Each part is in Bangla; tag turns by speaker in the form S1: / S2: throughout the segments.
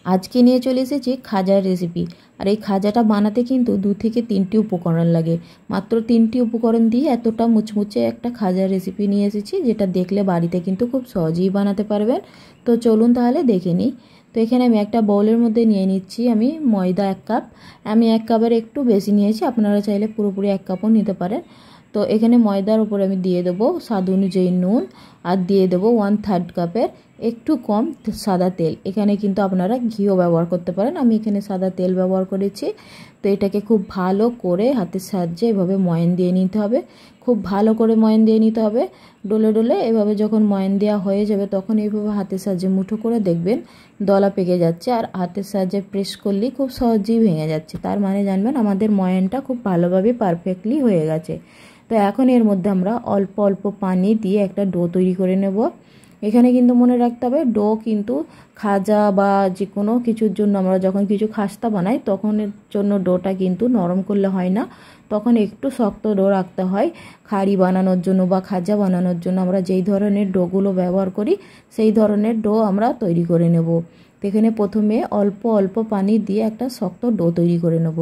S1: আজকে নিয়ে চলে এসেছি খাজার রেসিপি। আর এই খাজাটা বানাতে কিন্তু 2 থেকে 3টি উপকরণ লাগে। মাত্র 3টি উপকরণ দিয়ে এতটা মুচমুচে একটা খাজার রেসিপি নিয়ে এসেছি, যেটা দেখলে বাড়িতে কিন্তু খুব সহজেই বানাতে পারবেন। তো চলুন তাহলে দেখে নিই। তো এখানে আমি একটা বাউলের মধ্যে নিয়ে নিচ্ছি আমি ময়দা 1 কাপ। আমি 1 কাপের একটু বেশি নিয়েছি, আপনারা চাইলে পুরোপুরি 1 কাপও নিতে পারেন। তো এখানে ময়দার উপর আমি দিয়ে দেবো স্বাদ অনুযায়ী নুন, আর দিয়ে দেবো 1/3 কাপের একটু কম সাদা তেল। এখানে কিন্তু আপনারা ঘিও ব্যবহার করতে পারেন, আমি এখানে সাদা তেল ব্যবহার করেছি। তো এটাকে খুব ভালো করে হাতের সাহায্যে এভাবে ময়ান দিয়ে নিতে হবে। খুব ভালো করে ময়ান দিয়ে নিতে হবে, ডলে ডলে। এভাবে যখন ময়ান দেওয়া হয়ে যাবে তখন এইভাবে হাতের সাহায্যে মুঠো করে দেখবেন দলা পেকে যাচ্ছে, আর হাতের সাহায্যে প্রেস করলেই খুব সহজেই ভেঙে যাচ্ছে। তার মানে জানবেন আমাদের ময়ানটা খুব ভালোভাবে পারফেক্টলি হয়ে গেছে। তো এখন এর মধ্যে আমরা অল্প অল্প পানি দিয়ে একটা ডো তৈরি করে নেব। এখানে কিন্তু মনে রাখতে হবে ডো কিন্তু খাজা বা যে কোনো কিছুর জন্য আমরা যখন কিছু খাস্তা বানাই তখন এর জন্য ডোটা কিন্তু নরম করলে হয় না, তখন একটু শক্ত ডো রাখতে হয়। খাড়ি বানানোর জন্য বা খাজা বানানোর জন্য আমরা যেই ধরনের ডোগুলো ব্যবহার করি সেই ধরনের ডো আমরা তৈরি করে নেব। তো এখানে প্রথমে অল্প অল্প পানি দিয়ে একটা শক্ত ডো তৈরি করে নেব।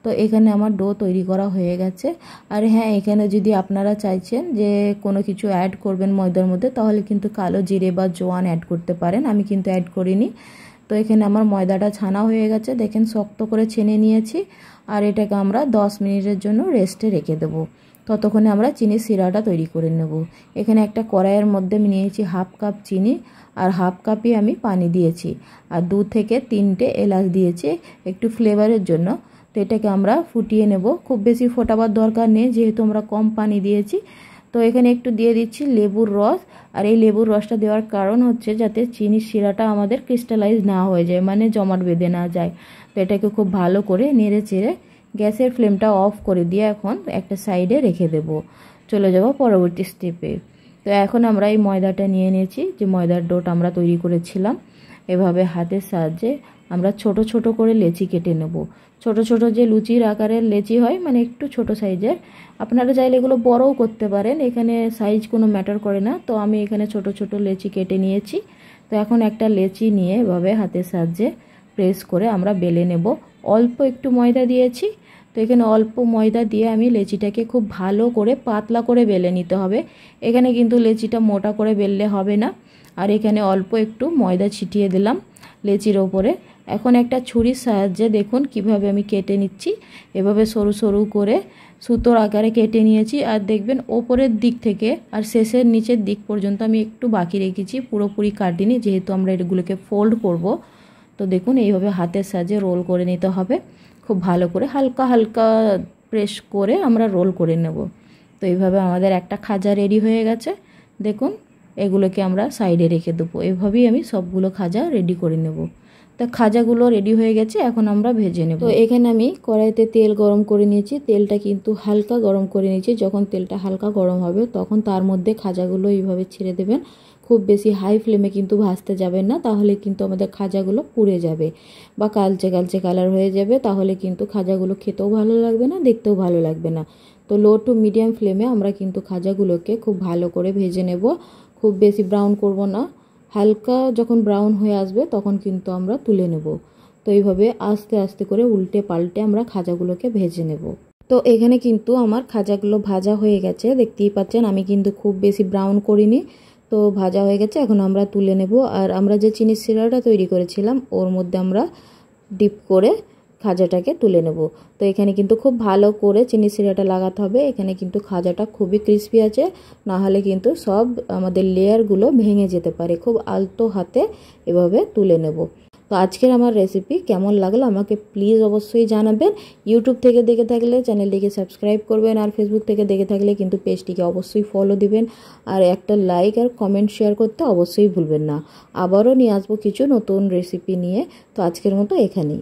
S1: তো এখানে আমার ডো তৈরি করা হয়ে গেছে। আর হ্যাঁ, এখানে যদি আপনারা চাইছেন যে কোনো কিছু অ্যাড করবেন ময়দার মধ্যে, তাহলে কিন্তু কালো জিরে বা জোয়ান অ্যাড করতে পারেন, আমি কিন্তু অ্যাড করিনি। তো এখানে আমার ময়দাটা ছানা হয়ে গেছে, দেখেন শক্ত করে ছেনে নিয়েছি। আর এটাকে আমরা 10 মিনিটের জন্য রেস্টে রেখে দেবো। ততক্ষণে আমরা চিনির সিরাটা তৈরি করে নেব। এখানে একটা কড়াইয়ের মধ্যে আমি নিয়েছি 1/2 কাপ চিনি, আর 1/2 কাপই আমি পানি দিয়েছি, আর 2 থেকে 3টে এলাচ দিয়েছি একটু ফ্লেভারের জন্য। তো এটাকে আমরা ফুটিয়ে নেব, খুব বেশি ফোটাবার দরকার নেই যেহেতু আমরা কম পানি দিয়েছি। তো এখানে একটু দিয়ে দিচ্ছি লেবুর রস, আর এই লেবুর রসটা দেওয়ার কারণ হচ্ছে যাতে চিনির শিরাটা আমাদের ক্রিস্টালাইজ না হয়ে যায়, মানে জমাট বেঁধে না যায়। তো এটাকে খুব ভালো করে নেড়ে চেড়ে গ্যাসের ফ্লেমটা অফ করে দিয়ে এখন একটা সাইডে রেখে দেব। চলে যাব পরবর্তী স্টেপে। তো এখন আমরা এই ময়দাটা নিয়ে নিয়েছি, যে ময়দার ডোটা আমরা তৈরি করেছিলাম। এভাবে হাতের সাহায্যে আমরা ছোট ছোট করে লেচি কেটে নেব। ছোট ছোট যে লুচির আকারের লেচি হয়, মানে একটু ছোট সাইজের। আপনারা চাইলে এগুলো বড়ও করতে পারেন, এখানে সাইজ কোনো ম্যাটার করে না। তো আমি এখানে ছোট ছোট লেচি কেটে নিয়েছি। তো এখন একটা লেচি নিয়ে এভাবে হাতের সাহায্যে প্রেস করে আমরা বেলে নেব। অল্প একটু ময়দা দিয়েছি, তো এখানে অল্প ময়দা দিয়ে আমি লেচিটাকে খুব ভালো করে পাতলা করে বেলে নিতে হবে। এখানে কিন্তু লেচিটা মোটা করে বেললে হবে না। আর এখানে অল্প একটু ময়দা ছিটিয়ে দিলাম লেচির ওপরে। এখন একটা ছুরির সাহায্যে দেখুন কিভাবে আমি কেটে নিচ্ছি। এভাবে সরু সরু করে সুতোর আকারে কেটে নিয়েছি। আর দেখবেন ওপরের দিক থেকে আর শেষের নিচের দিক পর্যন্ত আমি একটু বাকি রেখেছি, পুরোপুরি কাটিনি যেহেতু আমরা এগুলোকে ফোল্ড করব। তো দেখুন এইভাবে হাতের সাহায্যে রোল করে নিতে হবে, খুব ভালো করে হালকা হালকা প্রেস করে আমরা রোল করে নেব। তো এইভাবে আমাদের একটা খাজা রেডি হয়ে গেছে। দেখুন এগুলোকে আমরা সাইডে রেখে দেবো। এভাবেই আমি সবগুলো খাজা রেডি করে নেব। তো খাজাগুলো রেডি হয়ে গেছে, এখন আমরা ভেজে নেব। তো এখানে আমি কড়াইতে তেল গরম করে নিয়েছি, তেলটা কিন্তু হালকা গরম করে নিয়েছি। যখন তেলটা হালকা গরম হবে তখন তার মধ্যে খাজাগুলো এইভাবে ছেড়ে দেবেন। খুব বেশি হাই ফ্লেমে কিন্তু ভাজতে যাবেন না, তাহলে কিন্তু আমাদের খাজাগুলো পুড়ে যাবে বা কালচে কালচে কালার হয়ে যাবে। তাহলে কিন্তু খাজাগুলো খেতেও ভালো লাগবে না, দেখতেও ভালো লাগবে না। তো লো টু মিডিয়াম ফ্লেমে আমরা কিন্তু খাজাগুলোকে খুব ভালো করে ভেজে নেব। খুব বেশি ব্রাউন করব না, হালকা যখন ব্রাউন হয়ে আসবে তখন কিন্তু আমরা তুলে নেব। তো এইভাবে আস্তে আস্তে করে উল্টে পাল্টে আমরা খাজাগুলোকে ভেজে নেব। তো এখানে কিন্তু আমার খাজাগুলো ভাজা হয়ে গেছে, দেখতেই পাচ্ছেন আমি কিন্তু খুব বেশি ব্রাউন করিনি। তো ভাজা হয়ে গেছে, এখন আমরা তুলে নেব। আর আমরা যে চিনির সিরাটা তৈরি করেছিলাম ওর মধ্যে আমরা ডিপ করে খাজাটাকে তুলে নেব। তো এখানে কিন্তু খুব ভালো করে চিনি সিরাটা লাগাতে হবে। এখানে কিন্তু খাজাটা খুবই ক্রিস্পি আছে, না হলে কিন্তু সব আমাদের লেয়ারগুলো ভেঙে যেতে পারে। খুব আলতো হাতে এভাবে তুলে নেব। তো আজকের আমার রেসিপি কেমন লাগলো আমাকে প্লিজ অবশ্যই জানাবেন। ইউটিউব থেকে দেখে থাকলে চ্যানেলটিকে সাবস্ক্রাইব করবেন, আর ফেসবুক থেকে দেখে থাকলে কিন্তু পেজটিকে অবশ্যই ফলো দিবেন। আর একটা লাইক আর কমেন্ট শেয়ার করতে অবশ্যই ভুলবেন না। আবারও নিয়ে আসবো কিছু নতুন রেসিপি নিয়ে। তো আজকের মতো এখানেই।